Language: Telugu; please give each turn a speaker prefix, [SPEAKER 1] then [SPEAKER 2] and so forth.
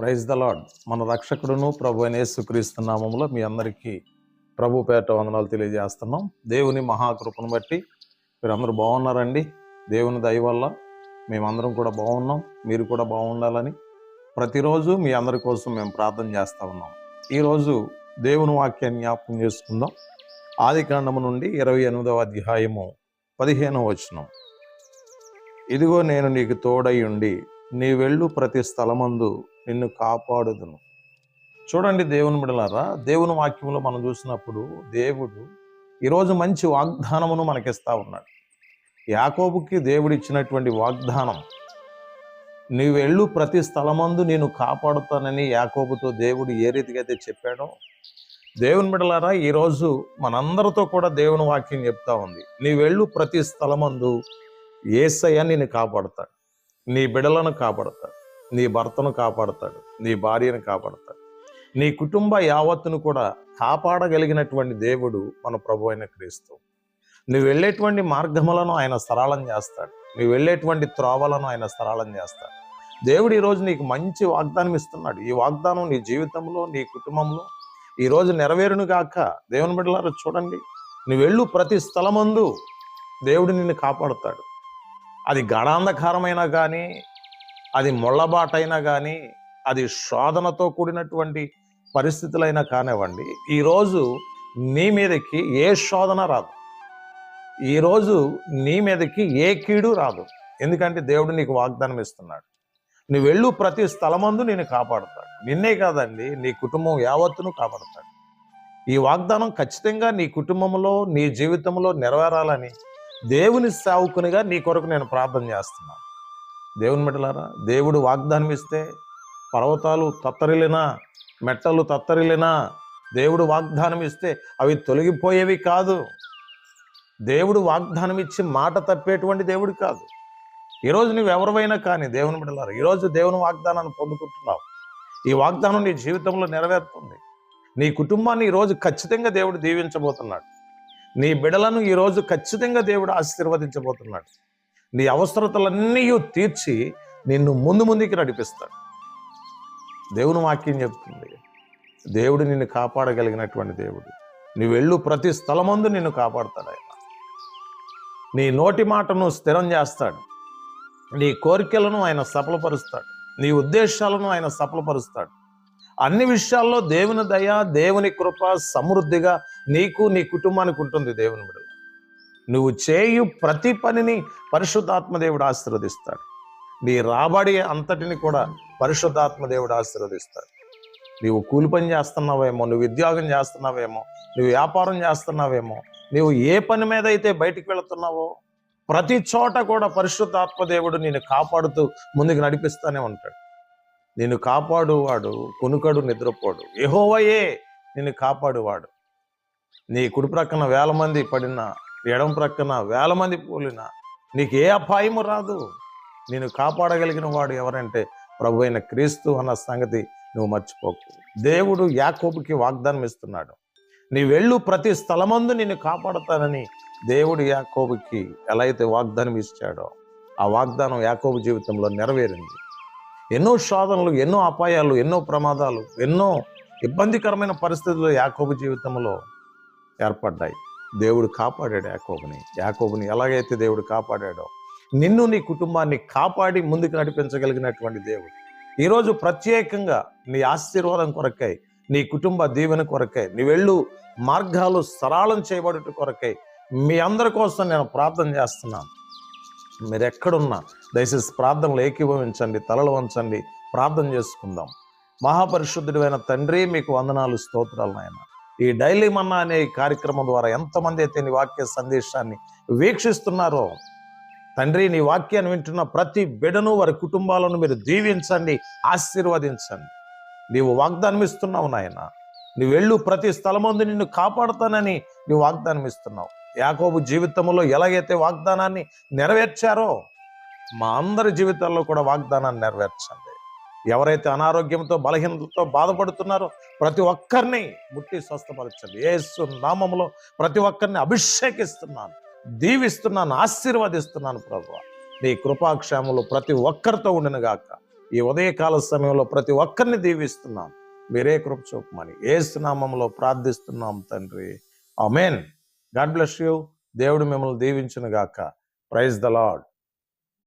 [SPEAKER 1] Praise the lord. మన రక్షకుడును ప్రభు అయిన యేసుక్రీస్తు నామములో మీ అందరికీ ప్రభు పేట వందనాలు తెలియజేస్తున్నాం. దేవుని మహాకృపను బట్టి మీరందరూ బాగున్నారండి. దేవుని దయ వల్ల మేమందరం కూడా బాగున్నాం. మీరు కూడా బాగుండాలని ప్రతిరోజు మీ అందరి కోసం మేము ప్రార్థన చేస్తూ ఉన్నాం. ఈరోజు దేవుని వాక్యాన్ని జ్ఞాపకం చేసుకుందాం. ఆదికాండము నుండి 28వ అధ్యాయము 15వ వచనం. ఇదిగో నేను నీకు తోడై ఉండి నీ వెళ్ళు ప్రతి స్థలమందు నిన్ను కాపాడుదును. చూడండి దేవుని బిడ్డలారా, దేవుని వాక్యంలో మనం చూసినప్పుడు దేవుడు ఈరోజు మంచి వాగ్దానమును మనకిస్తా ఉన్నాడు. యాకోబుకి దేవుడు ఇచ్చినటువంటి వాగ్దానం, నీ వెళ్ళు ప్రతి స్థలమందు నేను కాపాడుతానని యాకోబుతో దేవుడు ఏ రీతిగా అయితే చెప్పాడో, దేవుని బిడ్డలారా ఈరోజు మనందరితో కూడా దేవుని వాక్యం చెప్తా ఉంది. నీ వెళ్ళు ప్రతి స్థలమందు యేసయ్య నిన్ను కాపాడుతాడు, నీ బిడ్డలను కాపాడుతాడు, నీ భర్తను కాపాడుతాడు, నీ భార్యను కాపాడుతాడు, నీ కుటుంబ యావత్తును కూడా కాపాడగలిగినటువంటి దేవుడు మన ప్రభు అయిన క్రీస్తు. నువ్వు వెళ్ళేటువంటి మార్గములను ఆయన సరళం చేస్తాడు, నువ్వు వెళ్ళేటువంటి త్రోవలను ఆయన సరళం చేస్తాడు. దేవుడు ఈరోజు నీకు మంచి వాగ్దానం ఇస్తున్నాడు. ఈ వాగ్దానం నీ జీవితంలో, నీ కుటుంబంలో ఈరోజు నెరవేరును గాక. దేవుని బిడ్డలారా చూడండి, నువ్వు వెళ్ళు ప్రతి స్థలమందు దేవుడు నిన్ను కాపాడుతాడు. అది గాఢాంధకారమైనా కానీ, అది ముళ్ళబాటైనా కానీ, అది శోధనతో కూడినటువంటి పరిస్థితులైనా కానివ్వండి, ఈరోజు నీ మీదకి ఏ శోధన రాదు, ఈరోజు నీ మీదకి ఏ కీడు రాదు. ఎందుకంటే దేవుడు నీకు వాగ్దానం ఇస్తున్నాడు. నువ్వు వెళ్ళు ప్రతి స్థలమందు నేను కాపాడుతాడు. నిన్నే కాదండి, నీ కుటుంబం యావత్తును కాపాడుతాడు. ఈ వాగ్దానం ఖచ్చితంగా నీ కుటుంబంలో, నీ జీవితంలో నెరవేరాలని దేవుని సేవకునిగా నీ కొరకు నేను ప్రార్థన చేస్తున్నాను. దేవుని బిడ్డలారా, దేవుడు వాగ్దానం ఇస్తే పర్వతాలు తత్తరిల్లినా, మెట్టలు తత్తరిల్లినా, దేవుడు వాగ్దానం ఇస్తే అవి తొలగిపోయేవి కాదు. దేవుడు వాగ్దానం ఇచ్చి మాట తప్పేటువంటి దేవుడు కాదు. ఈరోజు నువ్వు ఎవరివైనా కానీ దేవుని బిడ్డలారా, ఈరోజు దేవుని వాగ్దానాన్ని పొందుకుంటున్నావు. ఈ వాగ్దానం నీ జీవితంలో నెరవేరుతుంది. నీ కుటుంబాన్ని ఈరోజు ఖచ్చితంగా దేవుడు దీవించబోతున్నాడు. నీ బిడ్డలను ఈరోజు ఖచ్చితంగా దేవుడు ఆశీర్వదించబోతున్నాడు. నీ అవసరతలన్నీ తీర్చి నిన్ను ముందుకి నడిపిస్తాడు. దేవుని వాక్యం చెప్తుంది, దేవుడు నిన్ను కాపాడగలిగినటువంటి దేవుడు. నువ్వు వెళ్ళు ప్రతి స్థలమందు నిన్ను కాపాడుతాడు ఆయన. నీ నోటి మాటను స్థిరం చేస్తాడు, నీ కోరికలను ఆయన సఫలపరుస్తాడు, నీ ఉద్దేశాలను ఆయన సఫలపరుస్తాడు. అన్ని విషయాల్లో దేవుని దయ, దేవుని కృప సమృద్ధిగా నీకు, నీ కుటుంబానికి ఉంటుంది. దేవుని బిడ్డలు, నువ్వు చేయు ప్రతి పనిని పరిశుద్ధాత్మ దేవుడు ఆశీర్వదిస్తాడు. నీ రాబడి అంతటిని కూడా పరిశుద్ధాత్మ దేవుడు ఆశీర్వదిస్తాడు. నీవు కూలి పని చేస్తున్నావేమో, నువ్వు ఉద్యోగం చేస్తున్నావేమో, నువ్వు వ్యాపారం చేస్తున్నావేమో, నువ్వు ఏ పని మీద అయితే బయటికి వెళుతున్నావో ప్రతి చోట కూడా పరిశుద్ధాత్మ దేవుడు నిన్ను కాపాడుతూ ముందుకు నడిపిస్తూనే ఉంటాడు. నిన్ను కాపాడువాడు కొనుకడు నిద్రపోడు, యెహోవాయే నిన్ను కాపాడువాడు. నీ కుడి ప్రక్కన 1000 మంది పడినా, ఎడమ ప్రక్కన 1000 మంది పోలినా నీకు ఏ అపాయము రాదు. నిన్ను కాపాడగలిగిన వాడు ఎవరంటే ప్రభు అయిన క్రీస్తు అన్న సంగతి నువ్వు మర్చిపోకు. దేవుడు యాకోబుకి వాగ్దానం ఇస్తున్నాడు. నీ వెళ్ళు ప్రతి స్థలమందు నిన్ను కాపాడుతానని దేవుడు యాకోబుకి ఎలా అయితే వాగ్దానం ఇచ్చాడో, ఆ వాగ్దానం యాకోబు జీవితంలో నెరవేరింది. ఎన్నో శోధనలు, ఎన్నో అపాయాలు, ఎన్నో ప్రమాదాలు, ఎన్నో ఇబ్బందికరమైన పరిస్థితులు యాకోబు జీవితంలో ఏర్పడ్డాయి. దేవుడు కాపాడాడు యాకోబుని ఎలాగైతే దేవుడు కాపాడాడో నిన్ను, నీ కుటుంబాన్ని కాపాడి ముందుకు నడిపించగలిగినటువంటి దేవుడు ఈరోజు ప్రత్యేకంగా నీ ఆశీర్వాదం కొరకై, నీ కుటుంబ దీవెన కొరకై, నీ వెళ్ళు మార్గాలు సరళం చేయబడుట కొరకై మీ అందరి కోసం నేను ప్రార్థన చేస్తున్నాను. మీరు ఎక్కడున్నా దయచేసి ప్రార్థనలు ఏకీభవించండి, తలలు వంచండి, ప్రార్థన చేసుకుందాం. మహాపరిశుద్ధుడైన తండ్రి, మీకు వందనాలు, స్తోత్రాలు నాయన. ఈ డైలీ మన్నా అనే ఈ కార్యక్రమం ద్వారా ఎంతమంది అయితే నీ వాక్య సందేశాన్ని వీక్షిస్తున్నారో తండ్రి, నీ వాక్యాన్ని వింటున్న ప్రతి బిడ్డను, వారి కుటుంబాలను మీరు దీవించండి, ఆశీర్వదించండి. నీవు వాగ్దానం ఇస్తున్నావు నాయన. నువ్వు వెళ్ళు ప్రతి స్థలమందు నిన్ను కాపాడుతానని నువ్వు వాగ్దానం ఇస్తున్నావు. యాకోబు జీవితంలో ఎలాగైతే వాగ్దానాన్ని నెరవేర్చారో మా అందరి జీవితాల్లో కూడా వాగ్దానాన్ని నెరవేర్చండి. ఎవరైతే అనారోగ్యంతో, బలహీనతతో బాధపడుతున్నారో ప్రతి ఒక్కరిని ముట్టి స్వస్థపరచండి. యేసు నామములో ప్రతి ఒక్కరిని అభిషేకిస్తున్నాను, దీవిస్తున్నాను, ఆశీర్వదిస్తున్నాను. ప్రభువా, నీ కృపాక్షేమములు ప్రతి ఒక్కరితో ఉండును గాక. ఈ ఉదయకాల సమయంలో ప్రతి ఒక్కరిని దీవిస్తున్నాం. మీరే కృప చూపమని యేసు నామములో ప్రార్థిస్తున్నాం తండ్రి. ఆమేన్. God bless you. దేవుడు మిమ్మల్ని దీవించును గాక. Praise the lord.